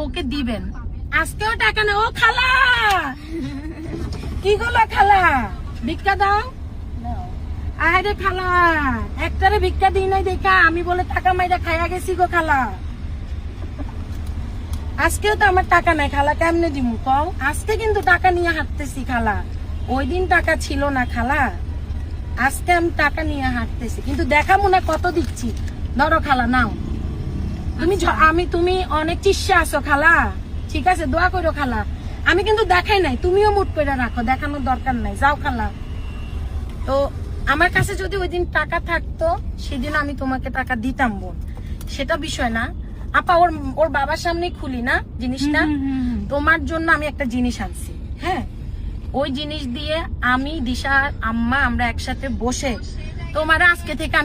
ওকে দিবেন। আজকেও টাকা নেই। ও খালা, কি হলো খালা, ভিক্ষা দাও। আরে খালা, একটারে ভিক্ষা দিই নাই দেখা আমি বলে টাকা মাইরা খাইয়া গেছি গো খালা। আজকেও তো আমার টাকা নাই খালা, কেমনে দিমু কও? আজকে কিন্তু টাকা নিয়ে হাঁটতেছি খালা, ওই দিন টাকা ছিল না খালা। আজকে আমি টাকা নিয়ে হাঁটতেছি, কিন্তু দেখাবো না কত দিচ্ছি। ধরো খালা, নাও। তুমি অনেক চিস্যা আছো খালা, ঠিক আছে, দোয়া করো খালা। আমি কিন্তু দেখাই নাই, তুমিও মুট করে রাখো, দেখানোর দরকার নাই। যাও খালা। তো আমার কাছে যদি ওই দিন টাকা থাকতো সেদিন আমি তোমাকে টাকা দিতাম বোন, সেটা বিষয় না। আপা ওর বাবার সামনে খুলি না জিনিসটা, তোমার জন্য আমি একটা জিনিস আনছি। হ্যাঁ, ওই জিনিস দিয়ে আমি দিশা আম্মা আমরা একসাথে বসে তোমার আজকে থেকে